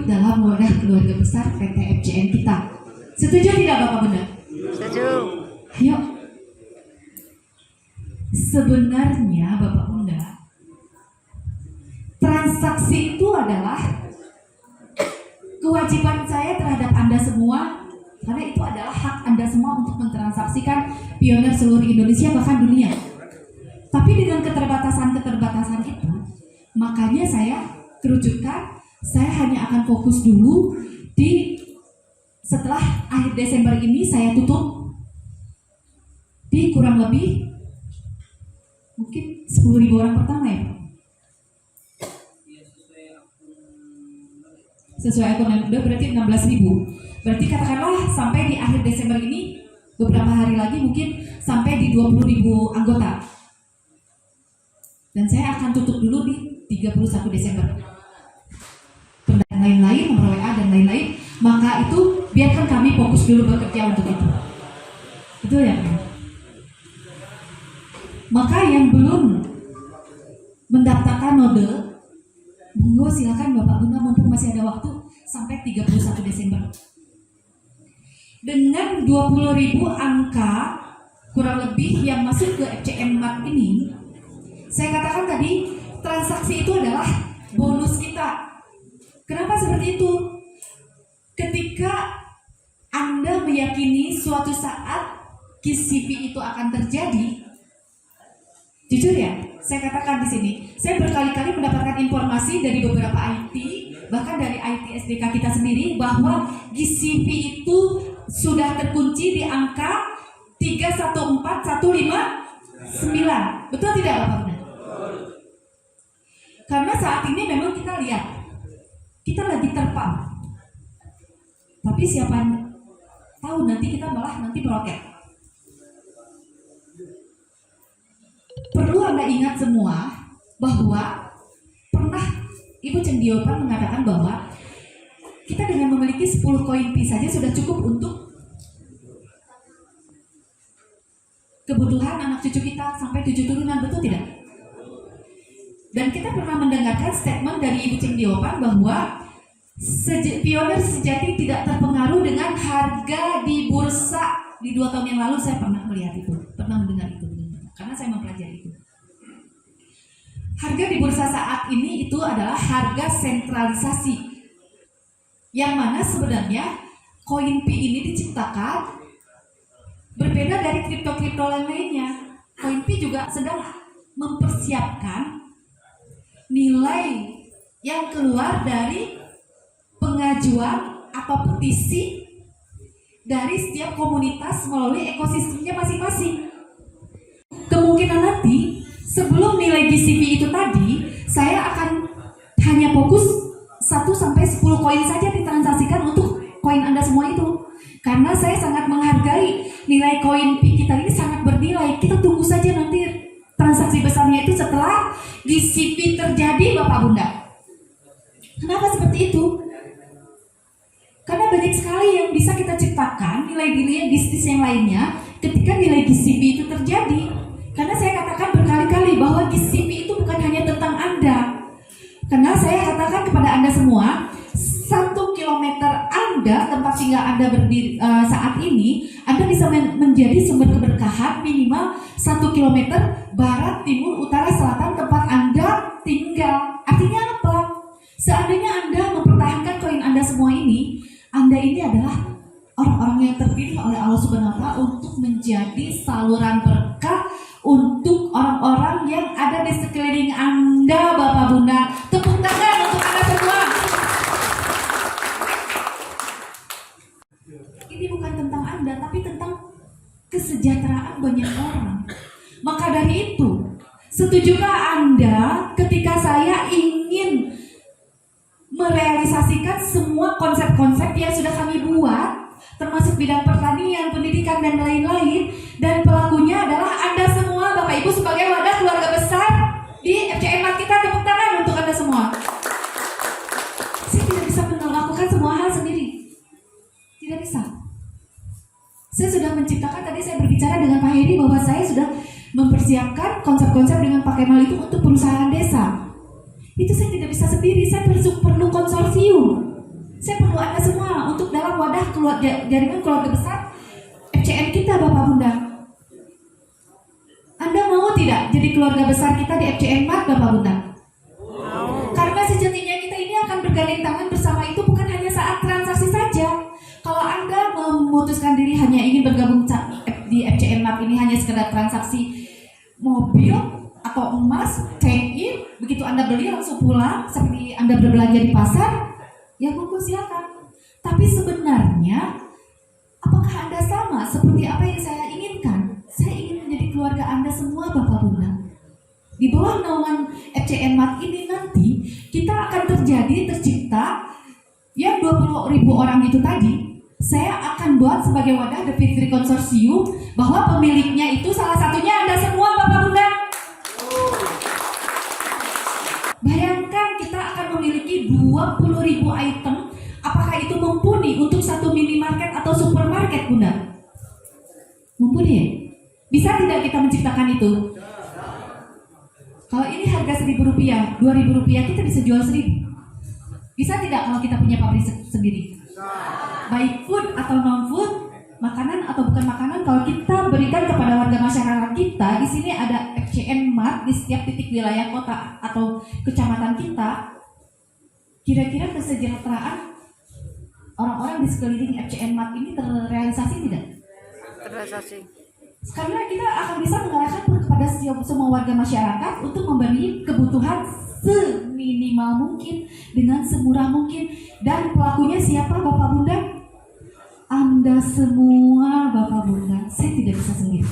ikut dalam wadah keluarga besar PT FCN kita. Setuju tidak Bapak Bunda? Setuju. Ayo. Sebenarnya Bapak Bunda, transaksi itu adalah kewajiban saya terhadap Anda semua, karena itu adalah hak Anda semua untuk mentransaksikan pionir seluruh Indonesia bahkan dunia. Tapi dengan keterbatasan-keterbatasan itu, makanya saya kerucutkan, saya hanya akan fokus dulu di setelah akhir Desember ini saya tutup di kurang lebih mungkin 10.000 orang pertama ya Pak? Sesuai akun yang udah berarti 16.000. Berarti katakanlah sampai di akhir Desember ini beberapa hari lagi mungkin sampai di 20.000 anggota. Dan saya akan tutup dulu di 31 Desember. Dan lain-lain, nomor WA dan lain-lain, maka itu biarkan kami fokus dulu bekerja untuk itu. Betul ya? Maka yang belum mendaftarkan node, monggo silakan Bapak Bunda mumpung masih ada waktu sampai 31 Desember. Dengan 20.000 angka kurang lebih yang masuk ke FCN Mart ini, saya katakan tadi transaksi itu adalah bonus kita. Kenapa seperti itu? Ketika Anda meyakini suatu saat GCP itu akan terjadi, jujur ya, saya katakan di sini, saya berkali-kali mendapatkan informasi dari beberapa IT, bahkan dari IT SDK kita sendiri, bahwa GCP itu sudah terkunci di angka 314159. Betul tidak Bapak Bunda? Karena saat ini memang kita lihat, kita lagi terpam. Tapi siapa tahu nanti kita malah nanti meroket. Perlu Anda ingat semua bahwa pernah Ibu Cendiopan mengatakan bahwa kita dengan memiliki 10 koin Pi saja sudah cukup untuk kebutuhan anak cucu kita sampai 7 turunan, betul tidak? Dan kita pernah mendengarkan statement dari Ibu Cendiopan bahwa pionir sejati tidak terpengaruh dengan harga di bursa. Di 2 tahun yang lalu saya pernah melihat itu, pernah mendengar itu, karena saya mempelajari itu. Harga di bursa saat ini itu adalah harga sentralisasi, yang mana sebenarnya koin Pi ini diciptakan berbeda dari kripto-kripto lainnya. Koin Pi juga sedang mempersiapkan nilai yang keluar dari pengajuan atau petisi dari setiap komunitas melalui ekosistemnya masing-masing. Kemungkinan nanti sebelum nilai GCP itu tadi, saya akan hanya fokus 1-10 koin saja ditransaksikan untuk koin Anda semua itu. Karena saya sangat menghargai nilai koin Pi kita ini sangat bernilai. Kita tunggu saja nanti transaksi besarnya itu setelah GCP terjadi Bapak Bunda. Kenapa seperti itu? Karena banyak sekali yang bisa kita ciptakan nilai-nilai bisnis yang lainnya ketika nilai GCP itu terjadi. Karena saya katakan berkali-kali bahwa GCP itu bukan hanya tentang Anda. Karena saya katakan kepada Anda semua, 1 kilometer Anda, tempat singgah Anda berdiri saat ini, Anda bisa menjadi sumber keberkahan minimal 1 kilometer barat, timur, utara, selatan tempat Anda tinggal. Artinya apa? Seandainya Anda mempertahankan koin Anda semua ini, Anda ini adalah orang-orang yang terpilih oleh Allah Subhanahu wa Ta'ala untuk menjadi saluran berkah untuk orang-orang yang ada di sekeliling Anda, Bapak Bunda. Tepuk tangan untuk Anda semua. Ini bukan tentang Anda, tapi tentang kesejahteraan banyak orang. Maka dari itu, setujukah Anda ketika saya ingin merealisasikan semua konsep-konsep yang sudah kami buat, termasuk bidang pertanian, pendidikan, dan lain-lain, dan pelakunya adalah Anda semua, Bapak Ibu, sebagai wadah keluarga besar di FCN Mart kita. Tepuk tangan untuk Anda semua. Saya tidak bisa melakukan semua hal sendiri. Tidak bisa. Saya sudah menciptakan, tadi saya berbicara dengan Pak Hedi bahwa saya sudah mempersiapkan konsep-konsep dengan Pak Kemal itu untuk perusahaan desa. Itu saya tidak bisa sendiri, saya perlu konsorsium. wadah jaringan keluarga besar FCN kita, Bapak Bunda. Anda mau tidak jadi keluarga besar kita di FCN Mart, Bapak Bunda? Karena sejatinya kita ini akan bergandeng tangan bersama itu bukan hanya saat transaksi saja. Kalau Anda memutuskan diri hanya ingin bergabung di FCN Mart ini hanya sekedar transaksi mobil atau emas, trade-in, begitu Anda beli langsung pulang seperti Anda berbelanja di pasar, ya monggo silakan. Tapi sebenarnya apakah Anda sama seperti apa yang saya inginkan? Saya ingin menjadi keluarga Anda semua, Bapak Bunda. Di bawah naungan FCN Mart ini nanti kita akan tercipta yang 20.000 orang itu tadi. Saya akan buat sebagai wadah The Fitri Consortium bahwa pemiliknya itu salah satunya Anda semua, Bapak Bunda. Bayangkan kita akan memiliki 20.000 item. Apakah itu mumpuni untuk satu minimarket atau supermarket, Bunda? Mumpuni ya? Bisa tidak kita menciptakan itu? Kalau ini harga Rp1.000, Rp2.000 kita bisa jual 1.000. Bisa tidak kalau kita punya pabrik sendiri? Baik food atau non-food, makanan atau bukan makanan, kalau kita berikan kepada warga masyarakat kita, di sini ada FCN Mart di setiap titik wilayah kota atau kecamatan kita, kira-kira kesejahteraan orang-orang di sekeliling FCN Mart ini terrealisasi tidak? Terrealisasi. Karena kita akan bisa mengarahkan kepada semua warga masyarakat untuk memberi kebutuhan seminimal mungkin dengan semurah mungkin. Dan pelakunya siapa, Bapak Bunda? Anda semua, Bapak Bunda. Saya tidak bisa sendiri.